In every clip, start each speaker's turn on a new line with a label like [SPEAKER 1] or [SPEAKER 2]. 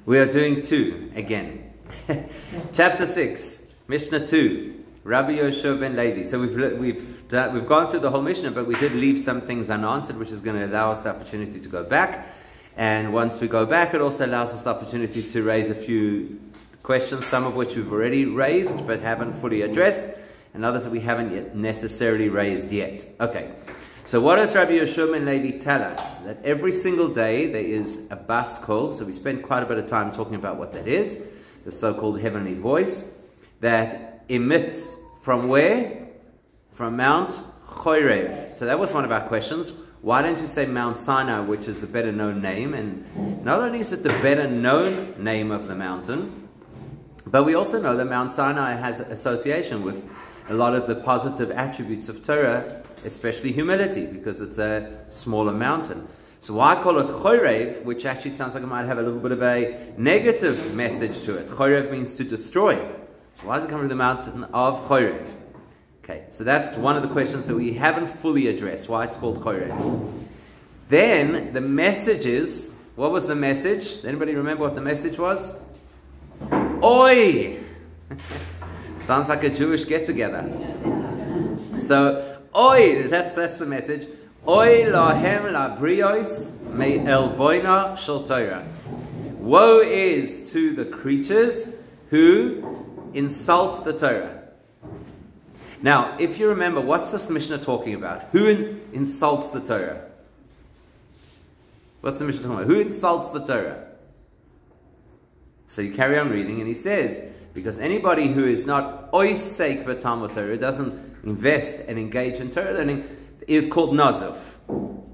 [SPEAKER 1] We are doing 2 again. Chapter 6, Mishnah 2, Rabbi Yoshua ben Levi. So we've gone through the whole Mishnah, but we did leave some things unanswered, which is going to allow us the opportunity to go back. And once we go back, it also allows us the opportunity to raise a few questions, some of which we've already raised but haven't fully addressed, and others that we haven't yet necessarily raised yet. Okay. So what does Rabbi Yoshua ben Levi tell us? That every single day there is a bas kol. So we spent quite a bit of time talking about what that is. The so-called heavenly voice that emits from where? From Mount Chorev. So that was one of our questions. Why don't you say Mount Sinai, which is the better known name? And not only is it the better known name of the mountain, but we also know that Mount Sinai has association with a lot of the positive attributes of Torah, especially humility, because it's a smaller mountain. So why call it Chorev, which actually sounds like it might have a little bit of a negative message to it. Chorev means to destroy. So why does it come from the mountain of Chorev? Okay, so that's one of the questions that we haven't fully addressed, why it's called Chorev. Then the message is, what was the message? Anybody remember what the message was? Oi! Sounds like a Jewish get-together. So, oi, that's the message. Oi lahem la brios me el boina shel Torah. Woe is to the creatures who insult the Torah. Now, if you remember, what's this Mishnah talking about? Who insults the Torah? What's the Mishnah talking about? Who insults the Torah? So you carry on reading, and he says, because anybody who is not oisek b'talmud Torah, doesn't invest and engage in Torah learning, is called nazuf.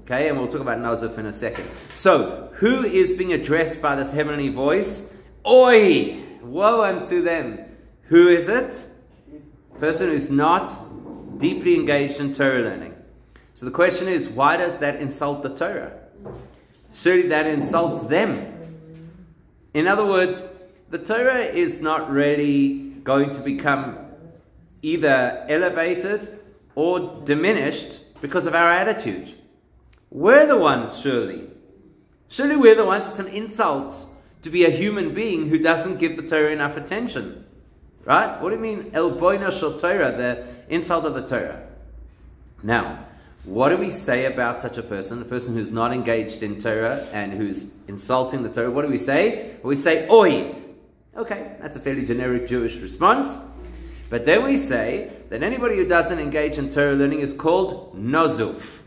[SPEAKER 1] Okay, and we'll talk about nazuf in a second. So, who is being addressed by this heavenly voice? Oi! Woe unto them. Who is it? Person who is not deeply engaged in Torah learning. So the question is, why does that insult the Torah? Surely that insults them. In other words, the Torah is not really going to become either elevated or diminished because of our attitude. We're the ones, surely. Surely we're the ones. It's an insult to be a human being who doesn't give the Torah enough attention. Right? What do you mean, El Boina Shel Torah, the insult of the Torah? Now, what do we say about such a person who's not engaged in Torah and who's insulting the Torah? What do we say? We say, Oi! Okay, that's a fairly generic Jewish response. But then we say that anybody who doesn't engage in Torah learning is called Nozuf.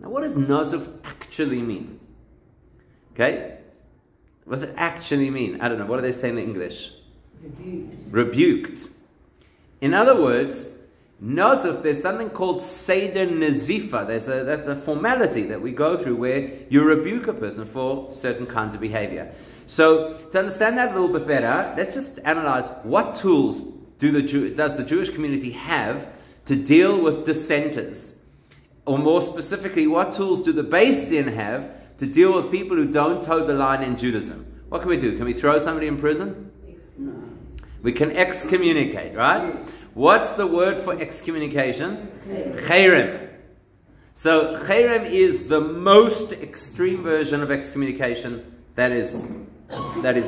[SPEAKER 1] Now, what does Nozuf actually mean? Okay? What does it actually mean? I don't know. What do they say in English? Rebuked. In other words, Nozuf, there's something called Seder Nazifa. That's a formality that we go through where you rebuke a person for certain kinds of behavior. So, to understand that a little bit better, let's just analyze what tools does the Jewish community have to deal with dissenters? Or more specifically, what tools do the Beis Din have to deal with people who don't toe the line in Judaism? What can we do? Can we throw somebody in prison? We can excommunicate, right? What's the word for excommunication? Cherem. So cherem is the most extreme version of excommunication that is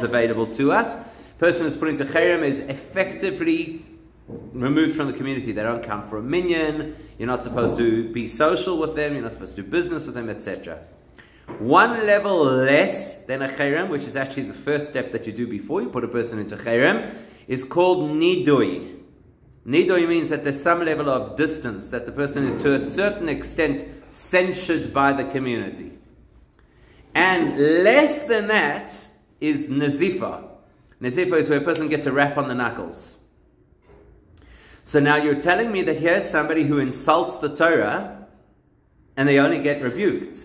[SPEAKER 1] available to us. The person who's put into cherem is effectively removed from the community. They don't count for a minyan. You're not supposed to be social with them. You're not supposed to do business with them, etc. One level less than a cherem, which is actually the first step that you do before you put a person into cherem, is called nidui. Nidui means that there's some level of distance, that the person is to a certain extent censured by the community. And less than that is nazifa. Nazifa is where a person gets a rap on the knuckles. So now you're telling me that here's somebody who insults the Torah and they only get rebuked.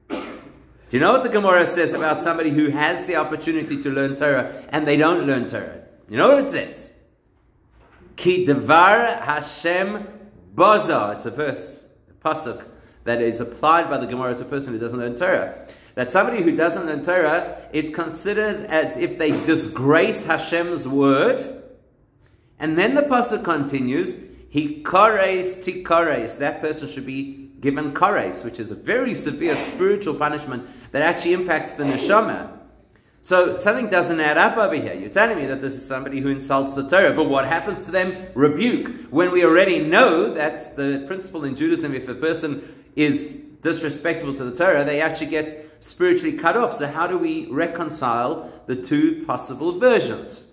[SPEAKER 1] Do you know what the Gemara says about somebody who has the opportunity to learn Torah and they don't learn Torah? You know what it says? Ki devar Hashem boza. It's a verse, a pasuk, that is applied by the Gemara to a person who doesn't learn Torah. That somebody who doesn't learn Torah, it's considered as if they disgrace Hashem's word. And then the pasuk continues, He kares tikares. That person should be given kares, which is a very severe spiritual punishment that actually impacts the neshama. So something doesn't add up over here. You're telling me that this is somebody who insults the Torah, but what happens to them? Rebuke. When we already know that the principle in Judaism, if a person is disrespectful to the Torah, they actually get spiritually cut off. So how do we reconcile the two possible versions?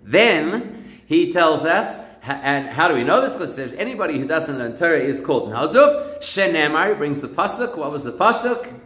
[SPEAKER 1] Then he tells us, and how do we know this? Because anybody who doesn't learn Torah is called Nazuv. Shenemar, he brings the pasuk. What was the pasuk?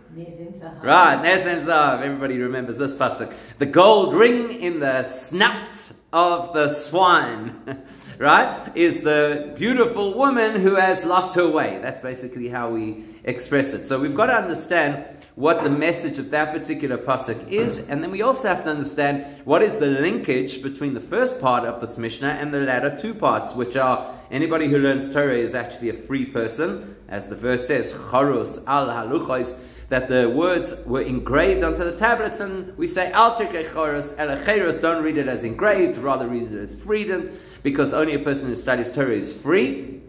[SPEAKER 1] Right, Nezem Zav. Everybody remembers this pasuk. The gold ring in the snout of the swine, right, is the beautiful woman who has lost her way. That's basically how we express it. So we've got to understand what the message of that particular pasuk is, and then we also have to understand what is the linkage between the first part of this Mishnah and the latter two parts, which are anybody who learns Torah is actually a free person, as the verse says, Charus al haluchos, that the words were engraved onto the tablets, and we say, Al Pirkei Avos elacheros, don't read it as engraved, rather read it as freedom, because only a person who studies Torah is free.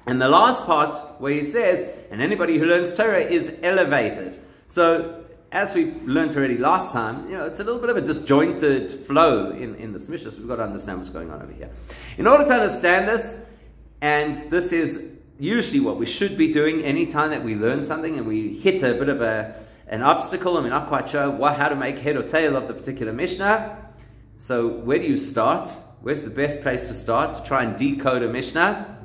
[SPEAKER 1] And the last part, where he says, and anybody who learns Torah is elevated. So, as we learned already last time, it's a little bit of a disjointed flow in this Mishnah, so we've got to understand what's going on over here. In order to understand this, and this is usually what we should be doing anytime that we learn something and we hit a bit of an obstacle and we're not quite sure how to make head or tail of the particular Mishnah. So where do you start? Where's the best place to start to try and decode a Mishnah?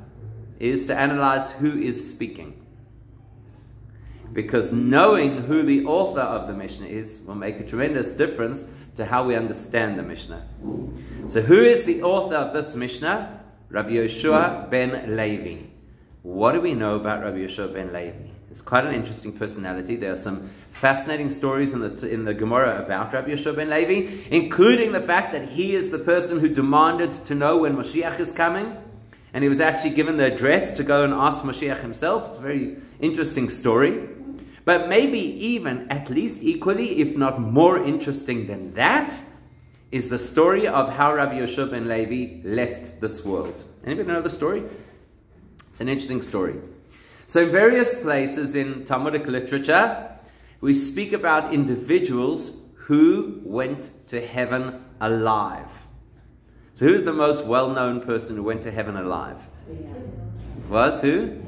[SPEAKER 1] Is to analyze who is speaking. Because knowing who the author of the Mishnah is will make a tremendous difference to how we understand the Mishnah. So who is the author of this Mishnah? Rabbi Yehoshua ben Levi. What do we know about Rabbi Yehoshua ben Levi? It's quite an interesting personality. There are some fascinating stories in the Gemara about Rabbi Yehoshua ben Levi, including the fact that he is the person who demanded to know when Mashiach is coming, and he was actually given the address to go and ask Mashiach himself. It's a very interesting story. But maybe even at least equally, if not more interesting than that, is the story of how Rabbi Yehoshua ben Levi left this world. Anybody know the story? It's an interesting story. So in various places in Talmudic literature, we speak about individuals who went to heaven alive. So who's the most well-known person who went to heaven alive? Was who?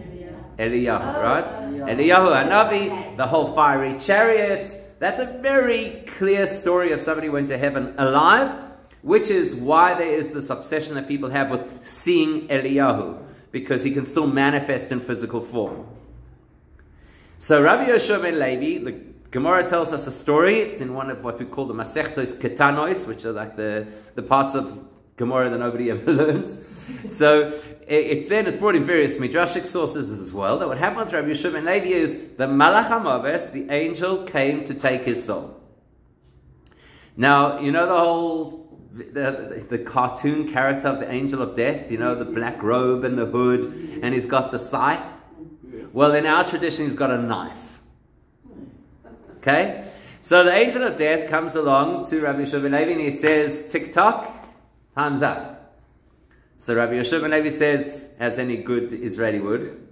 [SPEAKER 1] Eliyahu, right? Eliyahu Hanavi, the whole fiery chariot. That's a very clear story of somebody who went to heaven alive, which is why there is this obsession that people have with seeing Eliyahu, because he can still manifest in physical form. So Rabbi Yehoshua ben Levi, the Gemara tells us a story. It's in one of what we call the Masechtos Ketanos, which are like the parts of Gemara that nobody ever learns. So it's there, and it's brought in various midrashic sources as well, that what happened with Rabbi Yehoshua ben Levi is the Malach HaMaves, the angel, came to take his soul. Now, you know the whole the cartoon character of the angel of death, the black robe and the hood, and he's got the scythe. Well, in our tradition, he's got a knife. Okay? So the angel of death comes along to Rabbi Yehoshua ben Levi and he says, tick-tock, time's up. So Rabbi Yehoshua ben Levi says, as any good Israeli would,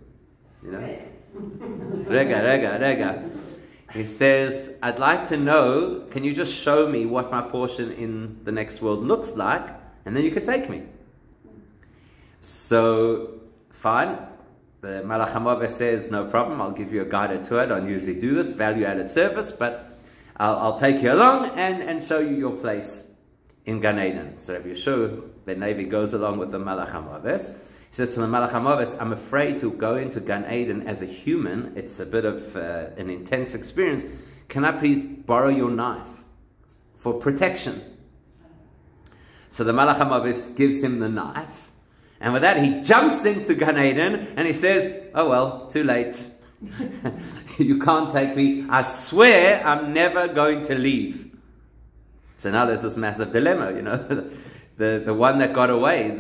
[SPEAKER 1] rega. He says, I'd like to know, can you just show me what my portion in the next world looks like, and then you can take me. So, fine. The Malach HaMaves says, no problem, I'll give you a guided tour. I don't usually do this, value-added service, but I'll take you along and show you your place in Gan Eden. So Rabbi Yehoshua ben Levi goes along with the Malach HaMaves. He says to the Malach HaMaves, I'm afraid to go into Gan Eden as a human. It's a bit of an intense experience. Can I please borrow your knife for protection? So the Malach HaMaves gives him the knife. And with that, he jumps into Gan Eden and he says, oh well, too late. You can't take me. I swear I'm never going to leave. So now there's this massive dilemma, The one that got away,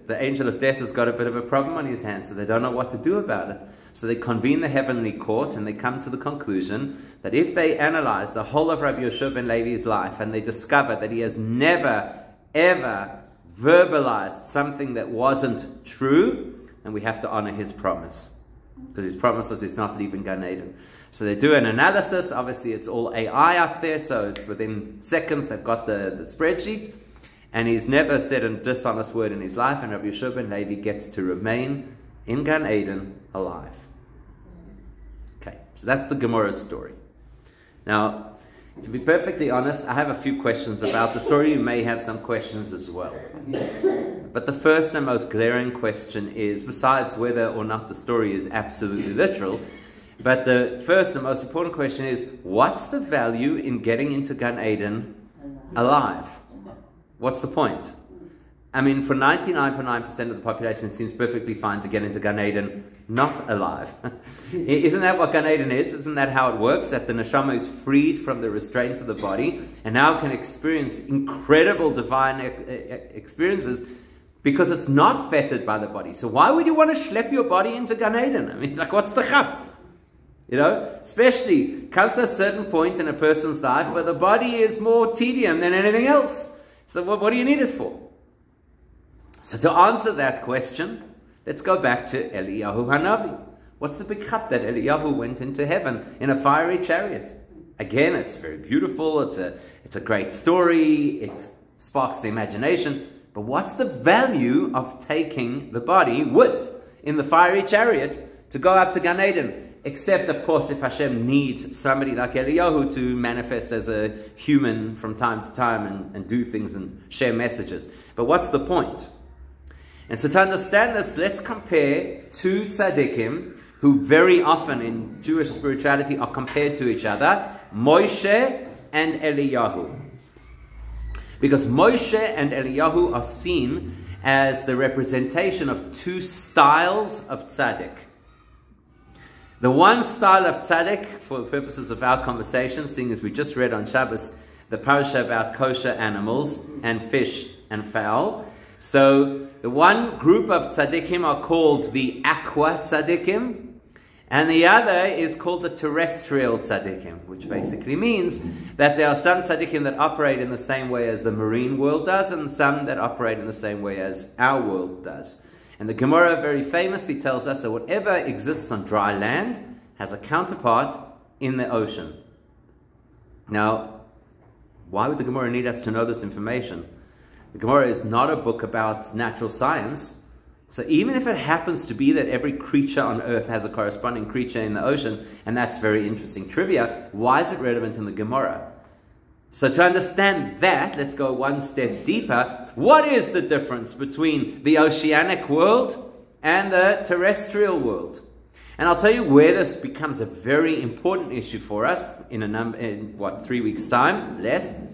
[SPEAKER 1] the angel of death has got a bit of a problem on his hands, so they don't know what to do about it. So they convene the heavenly court and they come to the conclusion that if they analyze the whole of Rabbi Yehoshua ben Levi's life and they discover that he has never, ever verbalized something that wasn't true, then we have to honor his promise. because He's promised us it's not leaving Gan Eden. So they do an analysis. Obviously, it's all AI up there, so it's within seconds. They've got the spreadsheet. And he's never said a dishonest word in his life, and Rabbi Yeshua ben Levi gets to remain in Gan Eden alive. Okay, so that's the Gemara's story. Now, to be perfectly honest, I have a few questions about the story. You may have some questions as well. But the first and most glaring question is, besides whether or not the story is absolutely literal, but the first and most important question is, what's the value in getting into Gan Eden alive? What's the point? I mean, for 99.9% of the population, it seems perfectly fine to get into Gan Eden not alive. Isn't that what Gan Eden is? Isn't that how it works? That the neshama is freed from the restraints of the body and now can experience incredible divine experiences because it's not fettered by the body. So why would you want to schlep your body into Gan Eden? I mean, like, what's the chap? You know, especially comes to a certain point in a person's life where the body is more tedium than anything else. So what do you need it for? So to answer that question, let's go back to Eliyahu Hanavi. What's the big chap that Eliyahu went into heaven in a fiery chariot? Again, it's very beautiful. It's a great story. It sparks the imagination. But what's the value of taking the body in the fiery chariot to go up to Gan Eden? Except, of course, if Hashem needs somebody like Eliyahu to manifest as a human from time to time and do things and share messages. But what's the point? And so to understand this, let's compare two tzaddikim who very often in Jewish spirituality are compared to each other, Moshe and Eliyahu. Because Moshe and Eliyahu are seen as the representation of two styles of tzaddik. The one style of tzaddik, for the purposes of our conversation, seeing as we just read on Shabbos the parasha about kosher animals and fish and fowl. So the one group of tzaddikim are called the aqua tzaddikim, and the other is called the terrestrial tzaddikim, which basically means that there are some tzaddikim that operate in the same way as the marine world does, and some that operate in the same way as our world does. And the Gemara very famously tells us that whatever exists on dry land has a counterpart in the ocean. Now, why would the Gemara need us to know this information? The Gemara is not a book about natural science. So even if it happens to be that every creature on earth has a corresponding creature in the ocean, and that's very interesting trivia, why is it relevant in the Gemara? So to understand that, let's go one step deeper. What is the difference between the oceanic world and the terrestrial world? And I'll tell you where this becomes a very important issue for us in 3 weeks' time, less,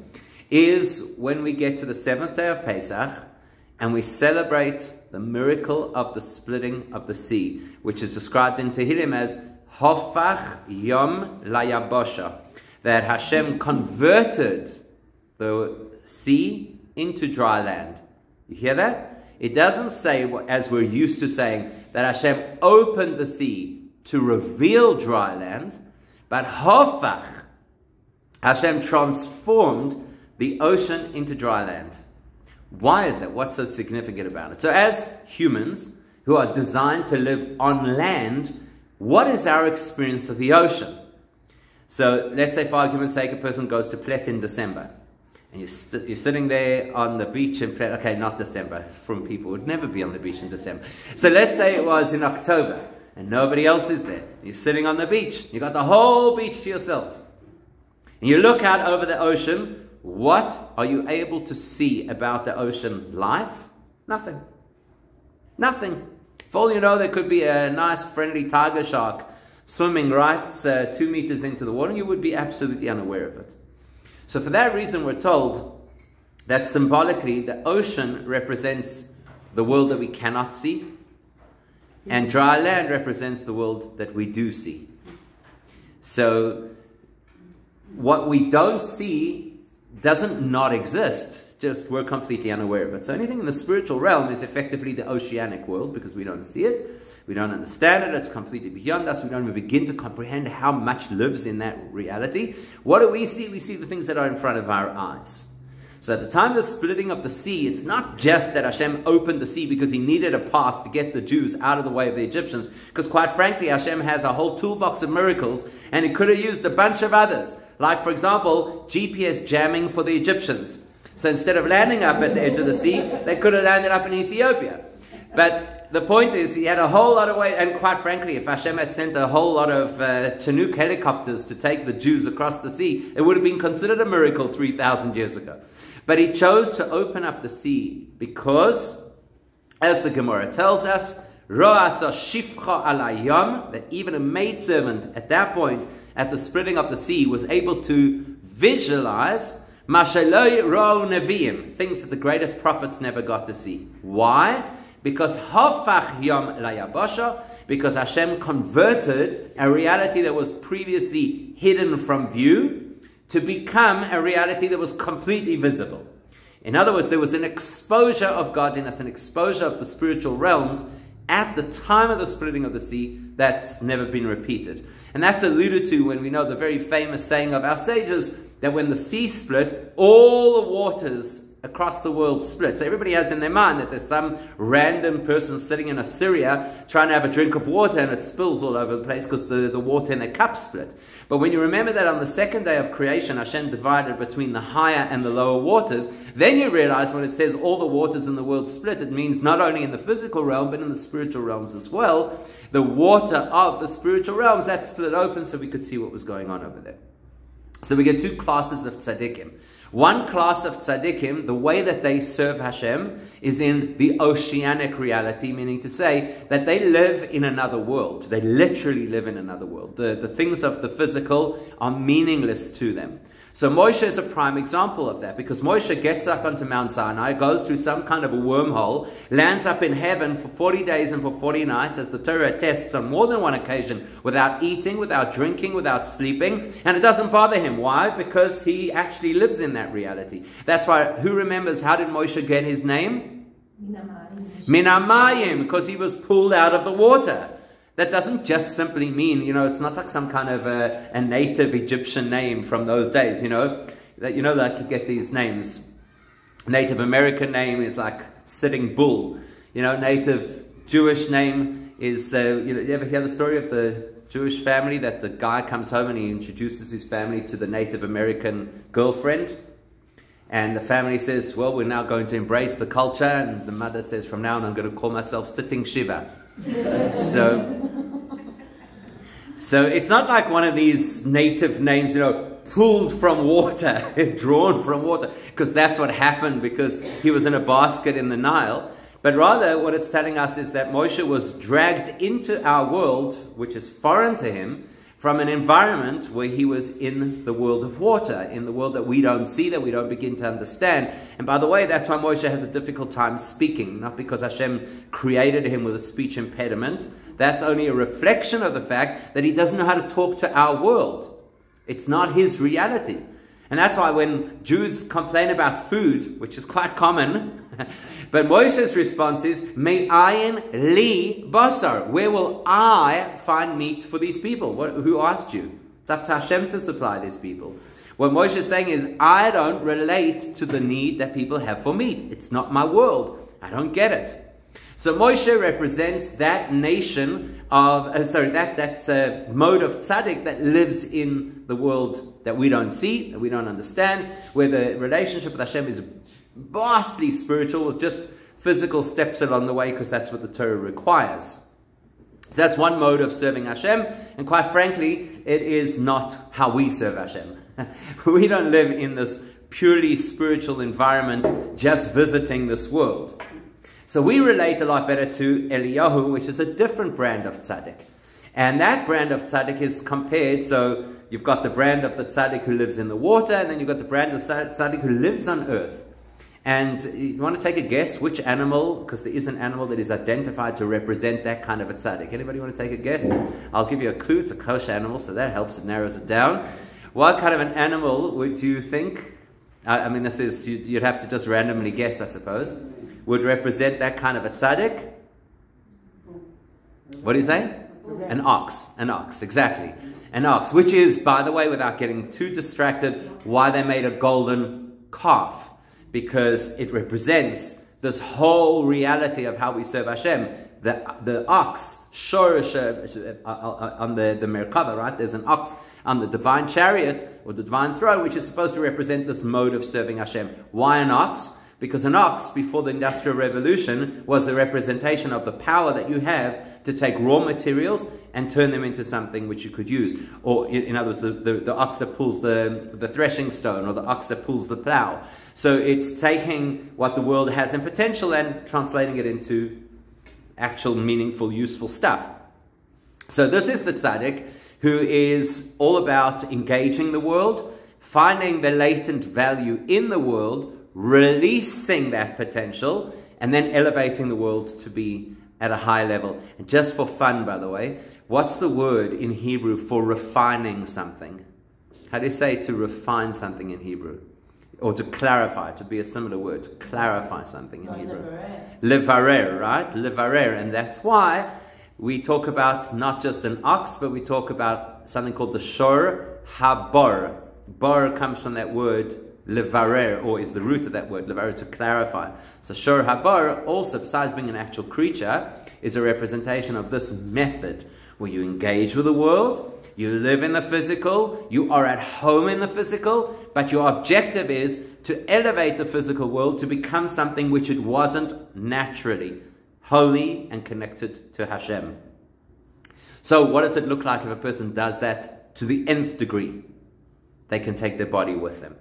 [SPEAKER 1] is when we get to the 7th day of Pesach and we celebrate the miracle of the splitting of the sea, which is described in Tehillim as Hofach Yom Layabosha, that Hashem converted the sea into dry land. You hear that? It doesn't say, as we're used to saying, that Hashem opened the sea to reveal dry land, but Hofach, Hashem transformed the ocean into dry land. Why is that? What's so significant about it? So as humans who are designed to live on land, what is our experience of the ocean? So let's say, for argument's sake, a person goes to Plet in December. And you're sitting there on the beach in Plet. Okay, not December. From people would never be on the beach in December. So let's say it was in October and nobody else is there. You're sitting on the beach. You've got the whole beach to yourself. And you look out over the ocean. What are you able to see about the ocean life? Nothing. Nothing. For all you know, there could be a nice friendly tiger shark swimming right 2 meters into the water, and you would be absolutely unaware of it. So for that reason, we're told that symbolically the ocean represents the world that we cannot see, and dry land represents the world that we do see. So what we don't see doesn't not exist, just we're completely unaware of it. So anything in the spiritual realm is effectively the oceanic world, because we don't see it. We don't understand it. It's completely beyond us. We don't even begin to comprehend how much lives in that reality. What do we see? We see the things that are in front of our eyes. So at the time of the splitting of the sea, it's not just that Hashem opened the sea because he needed a path to get the Jews out of the way of the Egyptians. Because quite frankly, Hashem has a whole toolbox of miracles, and he could have used a bunch of others. Like, for example, GPS jamming for the Egyptians. So instead of landing up at the edge of the sea, they could have landed up in Ethiopia. But the point is, he had a whole lot of ways, and quite frankly, if Hashem had sent a whole lot of Chinook helicopters to take the Jews across the sea, it would have been considered a miracle 3,000 years ago. But he chose to open up the sea because, as the Gemara tells us, Ro'asa shifcha alayam, that even a maidservant at that point, at the splitting of the sea, was able to visualize mashaloi ro'u neviim, things that the greatest prophets never got to see. Why? Because hafach yom layabasha, because Hashem converted a reality that was previously hidden from view to become a reality that was completely visible. In other words, there was an exposure of godliness, an exposure of the spiritual realms at the time of the splitting of the sea that's never been repeated. And that's alluded to when we know the very famous saying of our sages, that when the sea split, all the waters across the world split. So everybody has in their mind that there's some random person sitting in Assyria trying to have a drink of water and it spills all over the place because the water in their cup split. But when you remember that on the second day of creation, Hashem divided between the higher and the lower waters, then you realize when it says all the waters in the world split, it means not only in the physical realm, but in the spiritual realms as well. The water of the spiritual realms, that split open so we could see what was going on over there. So we get two classes of tzaddikim. One class of tzaddikim, the way that they serve Hashem is in the oceanic reality, meaning to say that they live in another world. They literally live in another world. The things of the physical are meaningless to them. So Moshe is a prime example of that, because Moshe gets up onto Mount Sinai, goes through some kind of a wormhole, lands up in heaven for 40 days and for 40 nights, as the Torah attests on more than one occasion, without eating, without drinking, without sleeping, and it doesn't bother him. Why? Because he actually lives in that reality. That's why, who remembers how did Moshe get his name? Minamayim, because he was pulled out of the water. That doesn't just simply mean, it's not like some kind of a native Egyptian name from those days, that like you get these names. Native American name is like Sitting Bull. Native Jewish name is, you ever hear the story of the Jewish family that the guy comes home and he introduces his family to the Native American girlfriend? And the family says, well, we're now going to embrace the culture. And the mother says, from now on, I'm going to call myself Sitting Shiva. So it's not like one of these native names, pulled from water, drawn from water, because that's what happened because he was in a basket in the Nile. But rather what it's telling us is that Moshe was dragged into our world, which is foreign to him, from an environment where he was in the world of water, in the world that we don't see, that we don't begin to understand. And by the way, that's why Moshe has a difficult time speaking, not because Hashem created him with a speech impediment. That's only a reflection of the fact that he doesn't know how to talk to our world. It's not his reality. And that's why when Jews complain about food, which is quite common, but Moshe's response is, Me'ayin li basar. Where will I find meat for these people? Who asked you? It's up to Hashem to supply these people. What Moshe is saying is, I don't relate to the need that people have for meat. It's not my world. I don't get it. So Moshe represents that nation of, that mode of tzaddik that lives in the world that we don't see, that we don't understand, where the relationship with Hashem is vastly spiritual, with just physical steps along the way, because that's what the Torah requires. So that's one mode of serving Hashem, and quite frankly, it is not how we serve Hashem. We don't live in this purely spiritual environment, just visiting this world. So we relate a lot better to Eliyahu, which is a different brand of tzaddik. And that brand of tzaddik is compared, so you've got the brand of the tzaddik who lives in the water, and then you've got the brand of the tzaddik who lives on earth. And you want to take a guess which animal, because there is an animal that is identified to represent that kind of a tzaddik. Anybody want to take a guess? I'll give you a clue. It's a kosher animal, so that helps. It narrows it down. What kind of an animal would you think? I mean, this is, you'd have to just randomly guess, I suppose. Would represent that kind of a tzaddik? What do you say? An ox. An ox, exactly. An ox, which is, by the way, without getting too distracted, why they made a golden calf. because it represents this whole reality of how we serve Hashem. The ox, shor on the Merkava, right? There's an ox on the divine chariot or the divine throne, which is supposed to represent this mode of serving Hashem. Why an ox? Because an ox, before the Industrial Revolution, was the representation of the power that you have to take raw materials and turn them into something which you could use. Or, in other words, the ox that pulls the threshing stone, or the ox that pulls the plow. So it's taking what the world has in potential and translating it into actual, meaningful, useful stuff. So this is the tzaddik who is all about engaging the world, finding the latent value in the world, releasing that potential, and then elevating the world to be at a high level. And just for fun, by the way, what's the word in Hebrew for refining something? How do you say to refine something in Hebrew? Or to clarify, to be a similar word, to clarify something in Hebrew. Levarer, right? Levarer. And that's why we talk about not just an ox, but we talk about something called the shor habar. Bar comes from that word levarer, or is the root of that word, levarer, to clarify. So shor habar, also, besides being an actual creature, is a representation of this method where you engage with the world, you live in the physical, you are at home in the physical, but your objective is to elevate the physical world to become something which it wasn't naturally, holy and connected to Hashem. So what does it look like if a person does that to the nth degree? They can take their body with them.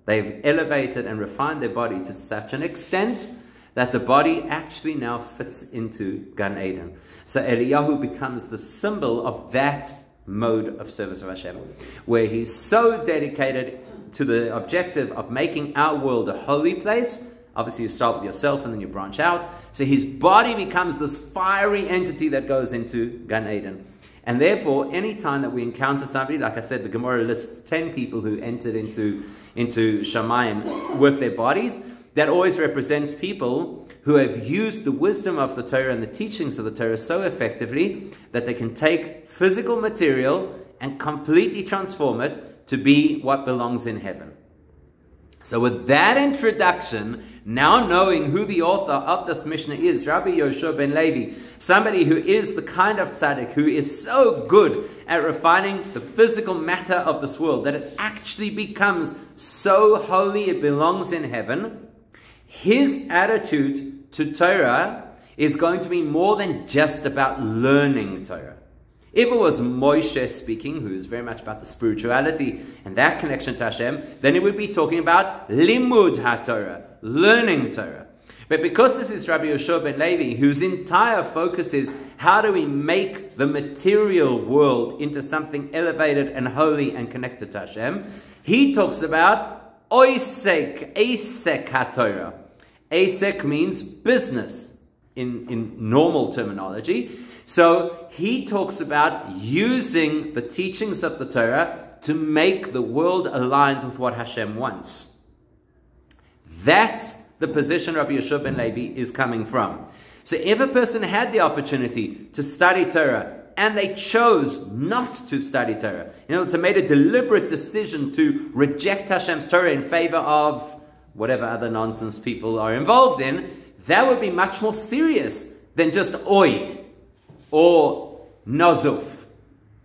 [SPEAKER 1] They've elevated and refined their body to such an extent that the body actually now fits into Gan Eden. So Eliyahu becomes the symbol of that mode of service of Hashem, where he's so dedicated to the objective of making our world a holy place. Obviously you start with yourself and then you branch out. So his body becomes this fiery entity that goes into Gan Eden. And therefore, any time that we encounter somebody, like I said, the Gemara lists 10 people who entered into Shamayim with their bodies. That always represents people who have used the wisdom of the Torah and the teachings of the Torah so effectively that they can take physical material and completely transform it to be what belongs in heaven. So with that introduction, now knowing who the author of this Mishnah is, Rabbi Yoshua ben Levi, somebody who is the kind of tzaddik who is so good at refining the physical matter of this world that it actually becomes so holy it belongs in heaven, his attitude to Torah is going to be more than just about learning Torah. If it was Moshe speaking, who is very much about the spirituality and that connection to Hashem, then he would be talking about limud ha-Torah, learning Torah. But because this is Rabbi Yoshua ben Levi, whose entire focus is how do we make the material world into something elevated and holy and connected to Hashem, he talks about asek ha-Torah. Asek means business in normal terminology. So he talks about using the teachings of the Torah to make the world aligned with what Hashem wants. That's the position Rabbi Yoshua ben Levi is coming from. So if a person had the opportunity to study Torah and they chose not to study Torah, they made a deliberate decision to reject Hashem's Torah in favor of whatever other nonsense people are involved in, that would be much more serious than just oi or nozuf,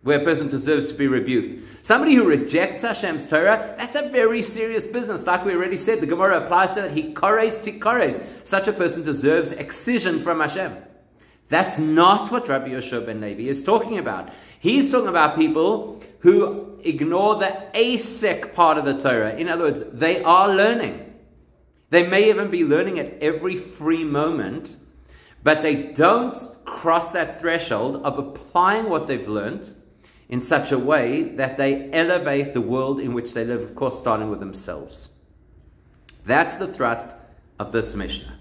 [SPEAKER 1] where a person deserves to be rebuked. Somebody who rejects Hashem's Torah, that's a very serious business. Like we already said, the Gemara applies to that. He kores tikores. Such a person deserves excision from Hashem. That's not what Rabbi Yoshua ben Levi is talking about. He's talking about people who ignore the asek part of the Torah. In other words, they are learning. They may even be learning at every free moment, but they don't cross that threshold of applying what they've learned in such a way that they elevate the world in which they live, of course, starting with themselves. That's the thrust of this Mishnah.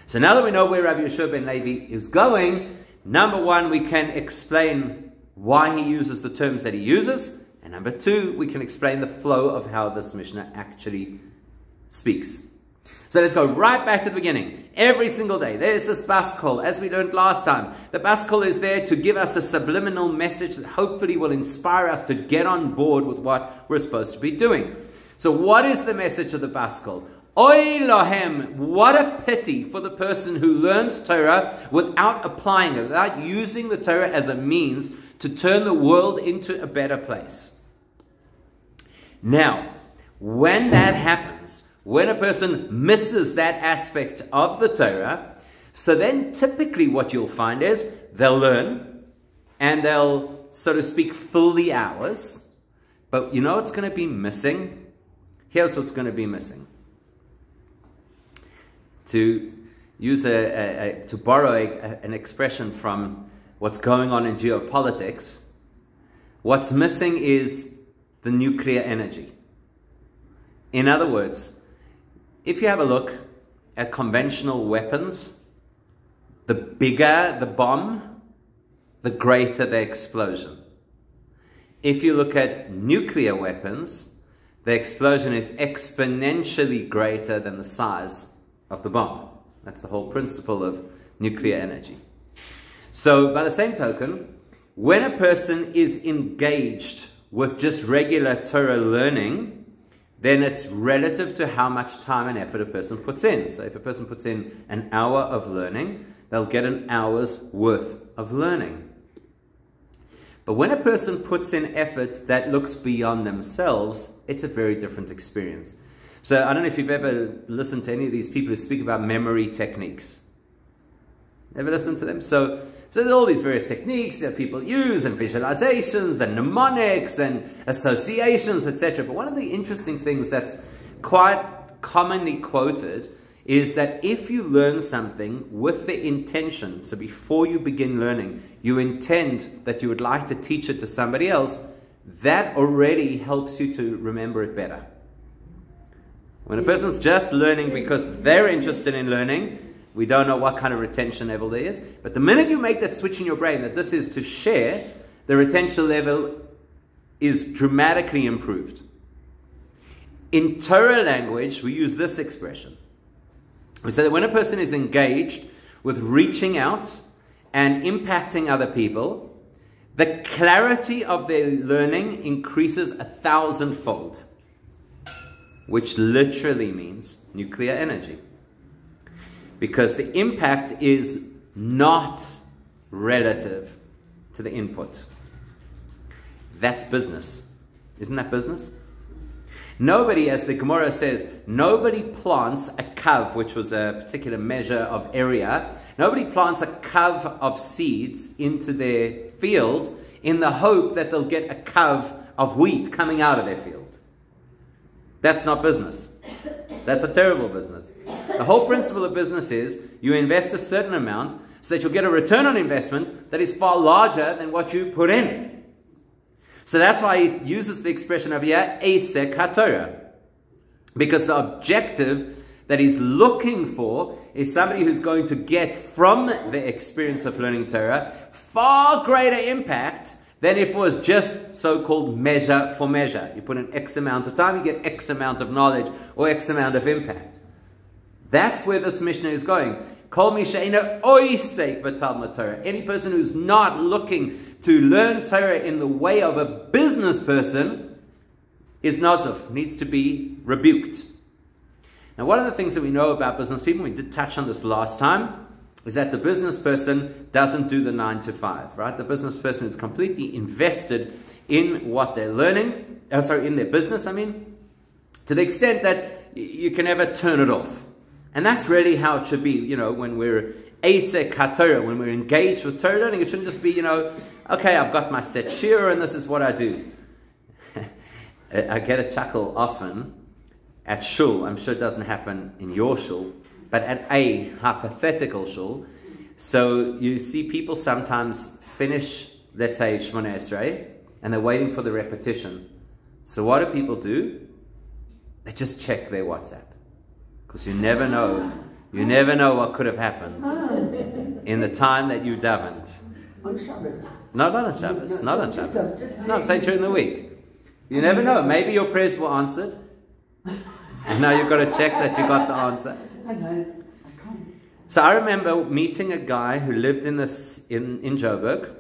[SPEAKER 1] So now that we know where Rabbi Yoshua ben Levi is going, number one, we can explain why he uses the terms that he uses. And number two, we can explain the flow of how this Mishnah actually speaks. So let's go right back to the beginning. Every single day, there's this bas kol, as we learned last time. The bas kol is there to give us a subliminal message that hopefully will inspire us to get on board with what we're supposed to be doing. So what is the message of the Paschal? Oy lahem, what a pity for the person who learns Torah without applying it, without using the Torah as a means to turn the world into a better place. Now, when that happens, when a person misses that aspect of the Torah, so then typically what you'll find is they'll learn and they'll, so to speak, fill the hours. But you know what's going to be missing? Here's what's going to be missing. To use to borrow an expression from what's going on in geopolitics, what's missing is the nuclear energy. In other words, if you have a look at conventional weapons, the bigger the bomb, the greater the explosion. If you look at nuclear weapons, the explosion is exponentially greater than the size of the bomb. That's the whole principle of nuclear energy. So by the same token, when a person is engaged with just regular Torah learning, then it's relative to how much time and effort a person puts in. So if a person puts in an hour of learning, they'll get an hour's worth of learning. But when a person puts in effort that looks beyond themselves, it's a very different experience. So I don't know if you've ever listened to any of these people who speak about memory techniques. Ever listened to them? So there's all these various techniques that people use, and visualizations, and mnemonics, and associations, etc. But one of the interesting things that's quite commonly quoted is that if you learn something with the intention, so before you begin learning, you intend that you would like to teach it to somebody else, that already helps you to remember it better. When a person's just learning because they're interested in learning, we don't know what kind of retention level there is. But the minute you make that switch in your brain that this is to share, the retention level is dramatically improved. In Torah language, we use this expression. We say that when a person is engaged with reaching out and impacting other people, the clarity of their learning increases 1,000-fold. Which literally means nuclear energy. Because the impact is not relative to the input. That's business. Isn't that business? Nobody, as the Gemara says, nobody plants a kav, which was a particular measure of area. Nobody plants a kav of seeds into their field in the hope that they'll get a kav of wheat coming out of their field. That's not business. That's a terrible business. The whole principle of business is you invest a certain amount so that you'll get a return on investment that is far larger than what you put in. So that's why he uses the expression over here, Eisek HaTorah. Because the objective that he's looking for is somebody who's going to get from the experience of learning Torah far greater impact than if it was just so-called measure for measure. You put in X amount of time, you get X amount of knowledge or X amount of impact. That's where this Mishnah is going. Kol mi she'eino oisek b'talmud Torah. Any person who's not looking to learn Torah in the way of a business person is nazuf, needs to be rebuked. Now, one of the things that we know about business people, we did touch on this last time, is that the business person doesn't do the 9 to 5, right? The business person is completely invested in what they're learning, in their business, to the extent that you can never turn it off. And that's really how it should be, when we're Eisek HaTorah, when we're engaged with Torah learning. It shouldn't just be, okay, I've got my set shira and this is what I do. I get a chuckle often at shul. I'm sure it doesn't happen in your shul, but at a hypothetical shul. So you see people sometimes finish, let's say, Shmoneh Esrei, and they're waiting for the repetition. So what do people do? They just check their WhatsApp. Because you never know what could have happened in the time that you davened.
[SPEAKER 2] On Shabbos.
[SPEAKER 1] No, not on Shabbos. Not on Shabbos. No, I'm saying during the week. You never know. Maybe your prayers were answered. And now you've got to check that you got the answer.
[SPEAKER 2] I know. I can't.
[SPEAKER 1] So I remember meeting a guy who lived in Joburg,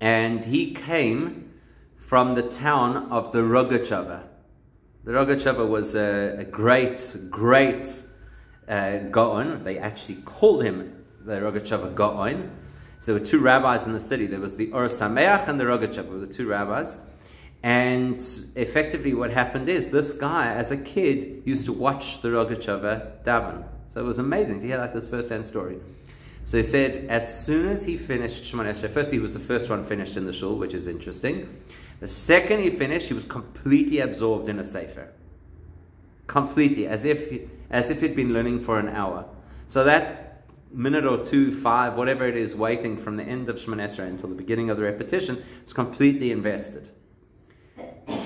[SPEAKER 1] and he came from the town of the Rogatchover. The Rogatchover was a great, great Gaon. They actually called him the Rogatchover Gaon. So there were two rabbis in the city. There was the Or Sameach and the Rogatchover, the two rabbis. And effectively what happened is this guy, as a kid, used to watch the Rogatchover daven. So it was amazing to hear like this first-hand story. So he said, as soon as he finished Shemona Esrei, first he was the first one finished in the shul, which is interesting. The second he finished, he was completely absorbed in a sefer. Completely, as if he'd been learning for an hour. So that minute or two, 5, whatever it is, waiting from the end of Shemona Esrei until the beginning of the repetition, is completely invested.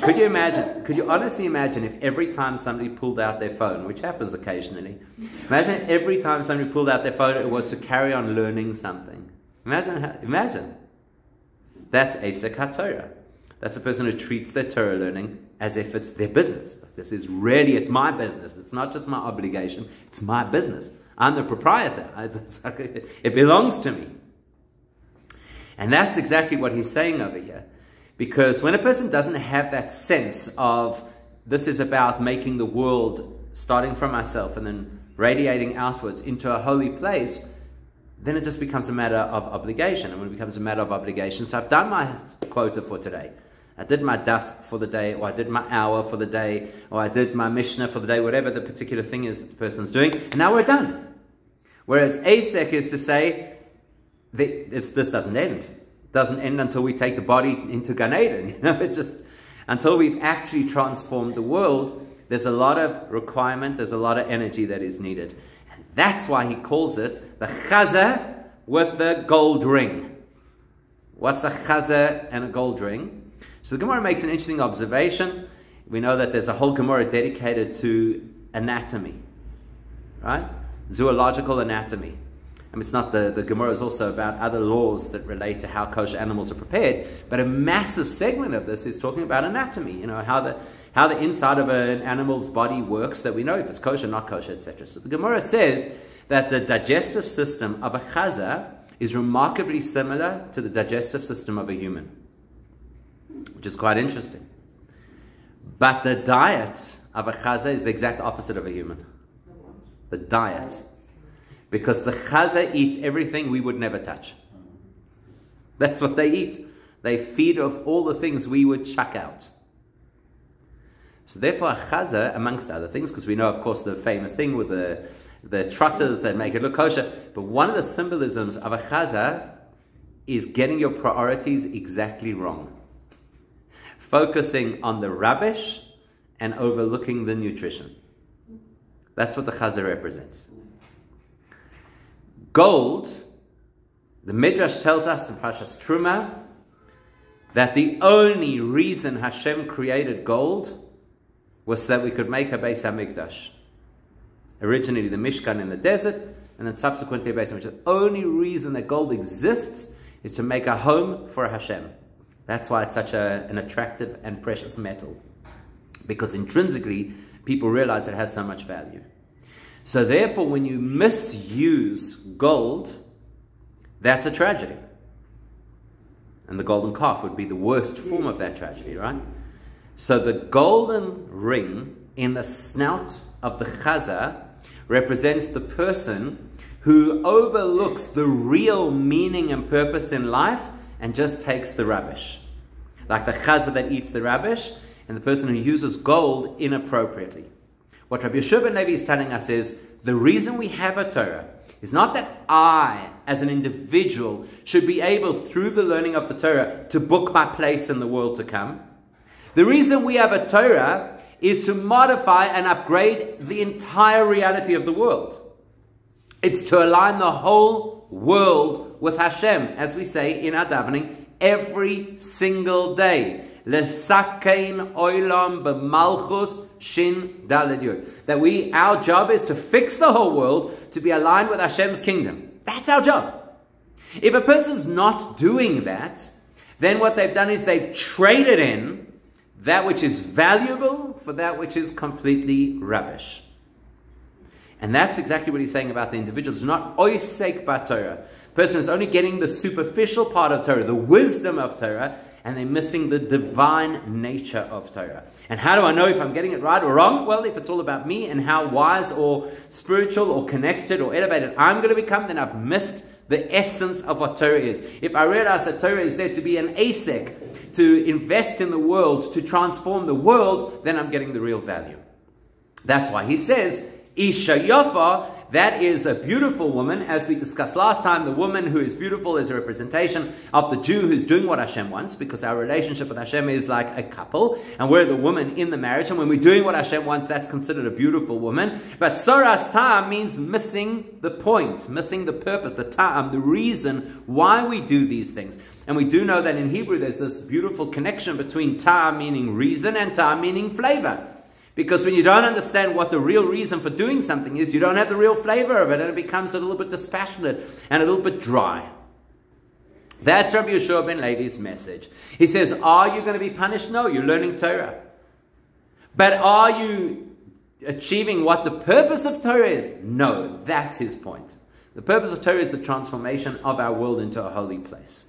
[SPEAKER 1] Could you imagine, could you honestly imagine if every time somebody pulled out their phone, which happens occasionally, imagine every time somebody pulled out their phone, it was to carry on learning something. Imagine. That's Asek HaTorah. That's a person who treats their Torah learning as if it's their business. This is really, it's my business. It's not just my obligation, it's my business. I'm the proprietor. It belongs to me. And that's exactly what he's saying over here. Because when a person doesn't have that sense of this is about making the world, starting from myself and then radiating outwards into a holy place, then it just becomes a matter of obligation. And when it becomes a matter of obligation, so I've done my quota for today. I did my daf for the day, or I did my hour for the day, or I did my Mishnah for the day, whatever the particular thing is that the person's doing, and now we're done. Whereas Asek is to say, this doesn't end. It doesn't end until we take the body into Gan Eden. It just, until we've actually transformed the world, there's a lot of requirement, there's a lot of energy that is needed. And that's why he calls it the Chaza with the gold ring. What's a Chaza and a gold ring? So the Gemara makes an interesting observation. We know that there's a whole Gemara dedicated to anatomy, right? Zoological anatomy. I mean, it's not the Gemara is also about other laws that relate to how kosher animals are prepared, but a massive segment of this is talking about anatomy. You know, how the inside of an animal's body works, that we know if it's kosher, not kosher, etc. So the Gemara says that the digestive system of a chaza is remarkably similar to the digestive system of a human, which is quite interesting. But the diet of a chaza is the exact opposite of a human. The diet. Because the chaza eats everything we would never touch. That's what they eat. They feed off all the things we would chuck out. So therefore a chaza, amongst other things, because we know of course the famous thing with the trotters that make it look kosher, but one of the symbolisms of a chaza is getting your priorities exactly wrong. Focusing on the rubbish and overlooking the nutrition. That's what the chaza represents. Gold, the Midrash tells us in Parshas Truma that the only reason Hashem created gold was so that we could make a Beis HaMikdash. Originally the Mishkan in the desert, and then subsequently a Beis HaMikdash. The only reason that gold exists is to make a home for Hashem. That's why it's such an attractive and precious metal. Because intrinsically, people realize it has so much value. So therefore, when you misuse gold, that's a tragedy. And the golden calf would be the worst form of that tragedy, right? So the golden ring in the snout of the chaza represents the person who overlooks the real meaning and purpose in life and just takes the rubbish. Like the chaza that eats the rubbish, and the person who uses gold inappropriately. What Rabbi Yeshua ben Levi is telling us is, the reason we have a Torah is not that I, as an individual, should be able, through the learning of the Torah, to book my place in the world to come. The reason we have a Torah is to modify and upgrade the entire reality of the world. It's to align the whole world with Hashem, as we say in our davening, every single day. Lesakein oilam b'malchus shin daled yud. That our job is to fix the whole world to be aligned with Hashem's kingdom. That's our job. If a person's not doing that, then what they've done is they've traded in that which is valuable for that which is completely rubbish. And that's exactly what he's saying about the individual. It's not oisek ba Torah. The person is only getting the superficial part of Torah, the wisdom of Torah, and they're missing the divine nature of Torah. And how do I know if I'm getting it right or wrong? Well, if it's all about me and how wise or spiritual or connected or elevated I'm going to become, then I've missed the essence of what Torah is. If I realize that Torah is there to be an asek, to invest in the world, to transform the world, then I'm getting the real value. That's why he says, Isha Yafa, that is a beautiful woman. As we discussed last time, the woman who is beautiful is a representation of the Jew who's doing what Hashem wants, because our relationship with Hashem is like a couple, and we're the woman in the marriage, and when we're doing what Hashem wants, that's considered a beautiful woman. But Soras Ta'am means missing the point, missing the purpose, the Ta'am, the reason why we do these things. And we do know that in Hebrew there's this beautiful connection between Ta'am meaning reason and Ta'am meaning flavor. Because when you don't understand what the real reason for doing something is, you don't have the real flavor of it, and it becomes a little bit dispassionate and a little bit dry. That's Rabbi Yeshua ben Levi's message. He says, are you going to be punished? No, you're learning Torah. But are you achieving what the purpose of Torah is? No, that's his point. The purpose of Torah is the transformation of our world into a holy place.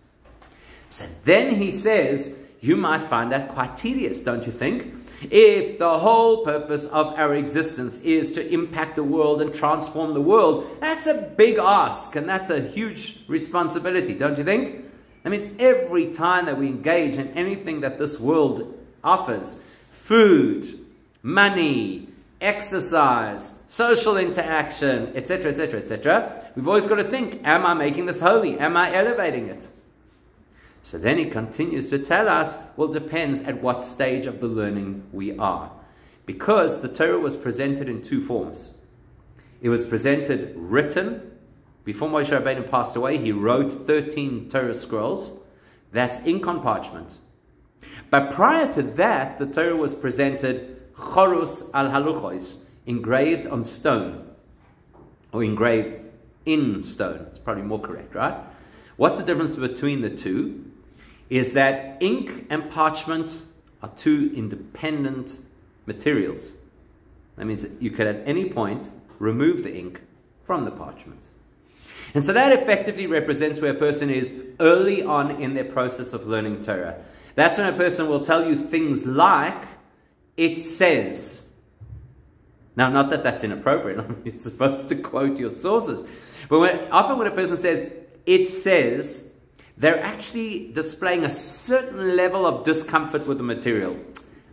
[SPEAKER 1] So then he says, you might find that quite tedious, don't you think? If the whole purpose of our existence is to impact the world and transform the world, that's a big ask, and that's a huge responsibility, don't you think? That means every time that we engage in anything that this world offers, food, money, exercise, social interaction, etc., etc., etc., we've always got to think, am I making this holy? Am I elevating it? So then he continues to tell us, well, it depends at what stage of the learning we are. Because the Torah was presented in two forms. It was presented written. Before Moshe Rabbeinu passed away, he wrote 13 Torah scrolls. That's ink on parchment. But prior to that, the Torah was presented chorus al haluchos, engraved on stone. Or engraved in stone. It's probably more correct, right? What's the difference between the two? Is that ink and parchment are two independent materials. That means that you could at any point remove the ink from the parchment. And so that effectively represents where a person is early on in their process of learning Torah. That's when a person will tell you things like, it says. Now, not that that's inappropriate. You're supposed to quote your sources. But often when a person says, it says, they're actually displaying a certain level of discomfort with the material.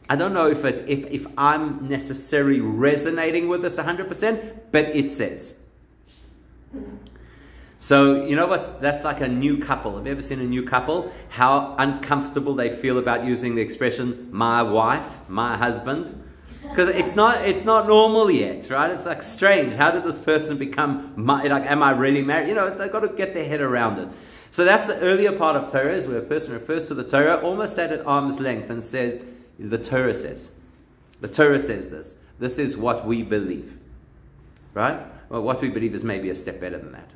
[SPEAKER 1] I don't know if I'm necessarily resonating with this 100%, but it says. So, you know what? That's like a new couple. Have you ever seen a new couple? How uncomfortable they feel about using the expression, my wife, my husband. Because it's not normal yet, right? It's like strange. How did this person become, am I really married? You know, they've got to get their head around it. So that's the earlier part of Torah, is where a person refers to the Torah almost at arm's length and says, the Torah says. The Torah says this. This is what we believe. Right? Well, what we believe is maybe a step better than that.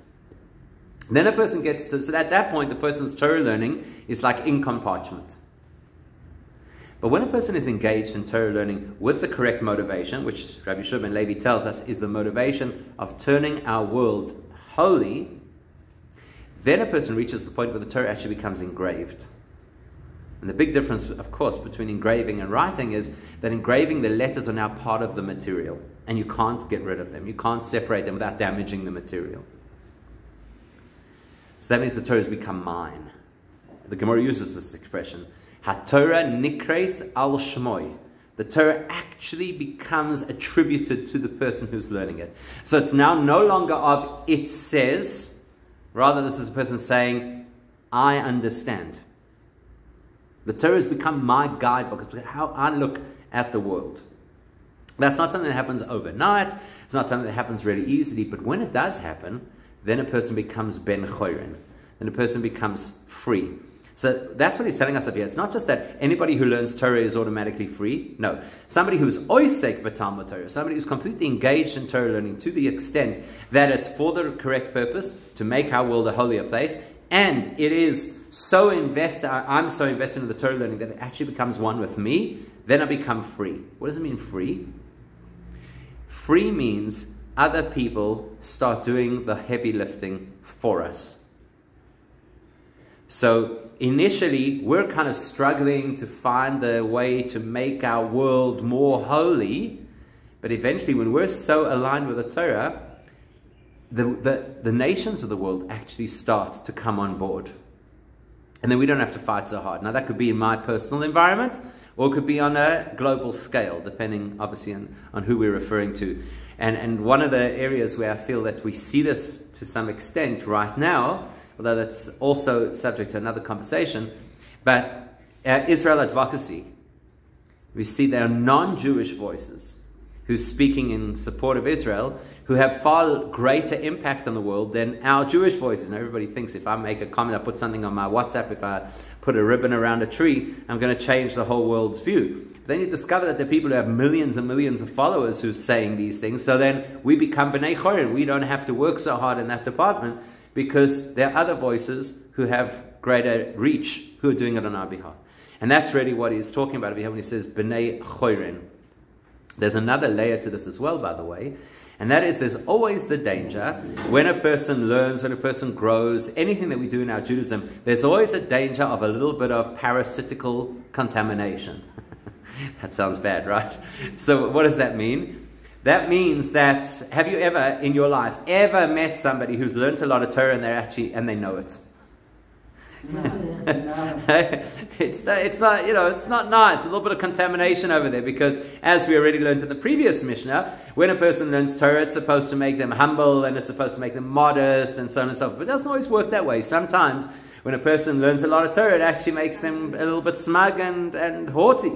[SPEAKER 1] Then a person gets to, so at that point, the person's Torah learning is like ink on parchment. But when a person is engaged in Torah learning with the correct motivation, which Rabbi Yeshua ben Levi tells us is the motivation of turning our world holy, then a person reaches the point where the Torah actually becomes engraved. And the big difference, of course, between engraving and writing is that engraving, the letters are now part of the material, and you can't get rid of them. You can't separate them without damaging the material. So that means the Torah has become mine. The Gemara uses this expression, HaTorah nikres al shmoi. The Torah actually becomes attributed to the person who's learning it. So it's now no longer of it says. Rather, this is a person saying, I understand. The Torah has become my guidebook. It's how I look at the world. That's not something that happens overnight. It's not something that happens really easily. But when it does happen, then a person becomes ben chorin. Then a person becomes free. So that's what he's telling us up here. It's not just that anybody who learns Torah is automatically free. No. Somebody who's oisek b'talmud Torah, somebody who's completely engaged in Torah learning to the extent that it's for the correct purpose, to make our world a holier place, and it is so invested, I'm so invested in the Torah learning that it actually becomes one with me, then I become free. What does it mean, free? Free means other people start doing the heavy lifting for us. So initially, we're kind of struggling to find the way to make our world more holy. But eventually, when we're so aligned with the Torah, the nations of the world actually start to come on board. And then we don't have to fight so hard. Now, that could be in my personal environment, or it could be on a global scale, depending, obviously, on who we're referring to. And one of the areas where I feel that we see this to some extent right now, although that's also subject to another conversation, but Israel advocacy. We see there are non-Jewish voices who's speaking in support of Israel, who have far greater impact on the world than our Jewish voices. And everybody thinks if I make a comment, I put something on my WhatsApp, if I put a ribbon around a tree, I'm going to change the whole world's view. But then you discover that there are people who have millions and millions of followers who are saying these things. So then we become B'nai Chorin. We don't have to work so hard in that department because there are other voices who have greater reach who are doing it on our behalf. And that's really what he's talking about when he says B'nai Chorin. There's another layer to this as well, by the way, and that is there's always the danger when a person learns, when a person grows, anything that we do in our Judaism, there's always a danger of a little bit of parasitical contamination. That sounds bad, right? So what does that mean? That means that, have you ever in your life ever met somebody who's learned a lot of Torah and they know it?
[SPEAKER 2] No.
[SPEAKER 1] It's not, you know, it's not nice. A little bit of contamination over there, because as we already learned in the previous Mishnah, when a person learns Torah, it's supposed to make them humble and it's supposed to make them modest and so on and so forth. But it doesn't always work that way. Sometimes when a person learns a lot of Torah, it actually makes them a little bit smug and haughty.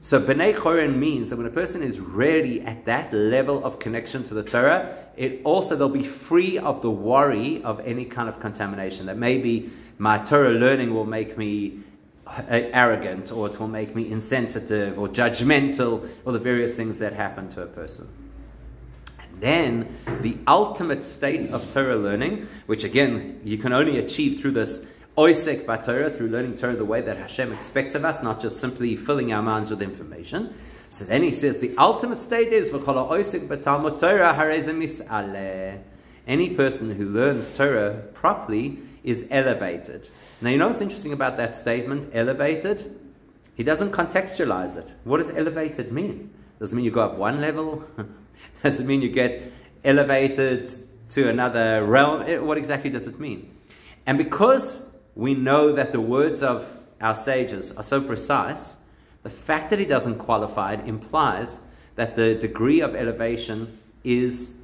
[SPEAKER 1] So B'nai Chorin means that when a person is really at that level of connection to the Torah, they'll be free of the worry of any kind of contamination. That maybe my Torah learning will make me arrogant, or it will make me insensitive or judgmental, or the various things that happen to a person. And then the ultimate state of Torah learning, which again you can only achieve through this Oisek B'Torah, through learning Torah the way that Hashem expects of us, not just simply filling our minds with information. So then he says the ultimate state is any person who learns Torah properly is elevated. Now you know what's interesting about that statement, elevated? He doesn't contextualize it. What does elevated mean? Does it mean you go up one level? Does it mean you get elevated to another realm? What exactly does it mean? And because we know that the words of our sages are so precise, the fact that he doesn't qualify it implies that the degree of elevation is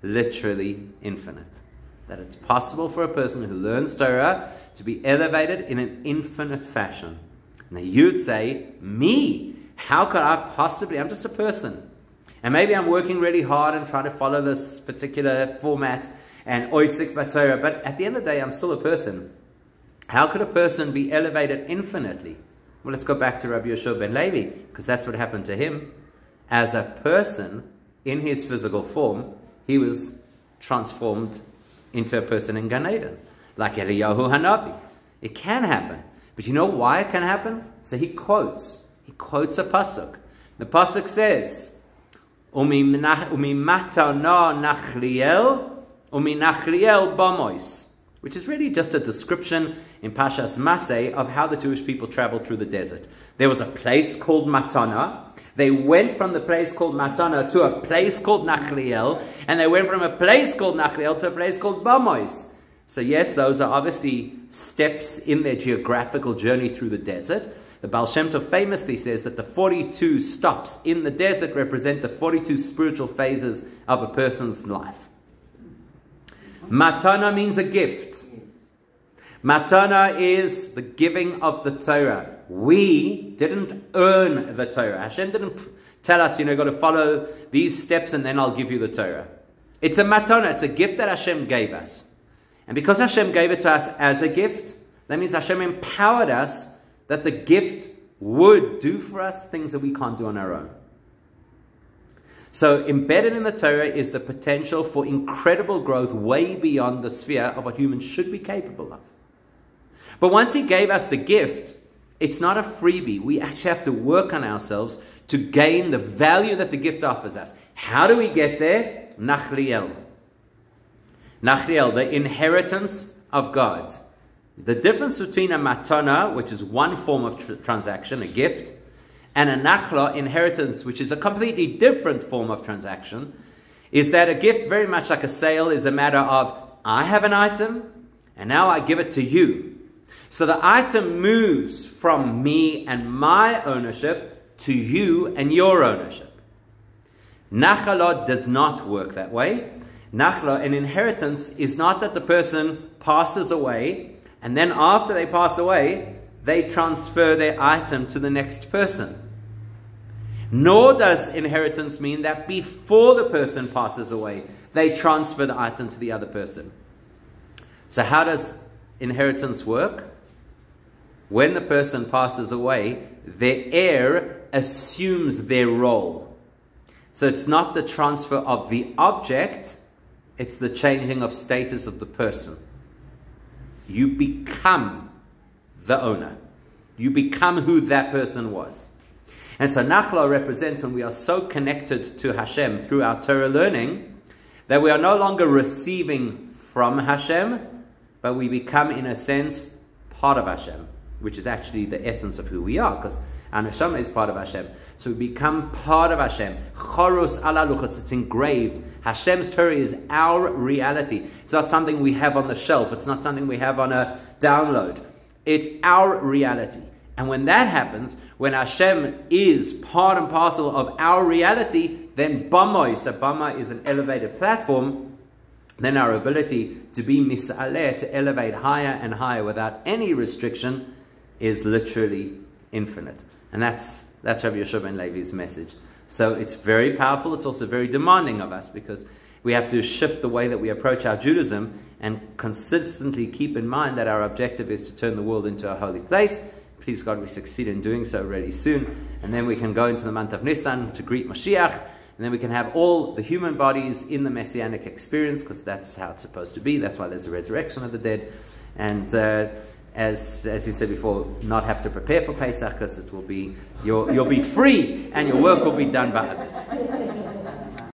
[SPEAKER 1] literally infinite. That it's possible for a person who learns Torah to be elevated in an infinite fashion. Now you'd say, me? How could I possibly? I'm just a person. And maybe I'm working really hard and trying to follow this particular format and Oisek B'Torah, but at the end of the day, I'm still a person. How could a person be elevated infinitely? Well, let's go back to Rabbi Yehoshua ben Levi, because that's what happened to him. As a person, in his physical form, he was transformed into a person in Gan Eden, like Eliyahu Hanavi. It can happen. But you know why it can happen? So he quotes a pasuk. The pasuk says, Umi matana nachliel, umi nachliel bamois, which is really just a description in Pashas Maseh of how the Jewish people traveled through the desert. There was a place called Matana. They went from the place called Matana to a place called Nachliel, and they went from a place called Nachliel to a place called Bamois. So yes, those are obviously steps in their geographical journey through the desert. The Baal Shem Tov famously says that the 42 stops in the desert represent the 42 spiritual phases of a person's life. Matana means a gift. Matana is the giving of the Torah. We didn't earn the Torah. Hashem didn't tell us, got to follow these steps and then I'll give you the Torah. It's a matana. It's a gift that Hashem gave us. And because Hashem gave it to us as a gift, that means Hashem empowered us that the gift would do for us things that we can't do on our own. So embedded in the Torah is the potential for incredible growth way beyond the sphere of what humans should be capable of. But once he gave us the gift, it's not a freebie. We actually have to work on ourselves to gain the value that the gift offers us. How do we get there? Nachliel. Nachliel, the inheritance of God. The difference between a matana, which is one form of transaction, a gift, and a nachla, inheritance, which is a completely different form of transaction, is that a gift, very much like a sale, is a matter of, I have an item, and now I give it to you. So the item moves from me and my ownership to you and your ownership. Nachla does not work that way. Nachla, an inheritance, is not that the person passes away, and then after they pass away, they transfer their item to the next person. Nor does inheritance mean that before the person passes away, they transfer the item to the other person. So how does inheritance work? When the person passes away, their heir assumes their role. So it's not the transfer of the object, it's the changing of status of the person. You become the owner. You become who that person was. And so Nachla represents when we are so connected to Hashem through our Torah learning that we are no longer receiving from Hashem, but we become, in a sense, part of Hashem, which is actually the essence of who we are, because our neshama is part of Hashem. So we become part of Hashem. Chorus ala luchos, it's engraved. Hashem's Torah is our reality. It's not something we have on the shelf. It's not something we have on a download. It's our reality. And when that happens, when Hashem is part and parcel of our reality, then Bamoi, so Bama is an elevated platform, then our ability to be mis'aleh, to elevate higher and higher without any restriction, is literally infinite. And that's Rabbi Yeshua ben Levi's message. So it's very powerful. It's also very demanding of us, because we have to shift the way that we approach our Judaism and consistently keep in mind that our objective is to turn the world into a holy place. Please God, we succeed in doing so really soon. And then we can go into the month of Nisan to greet Mashiach. And then we can have all the human bodies in the Messianic experience, because that's how it's supposed to be. That's why there's a resurrection of the dead. And as you said before, not have to prepare for Pesach, because it will be, you'll be free and your work will be done by others.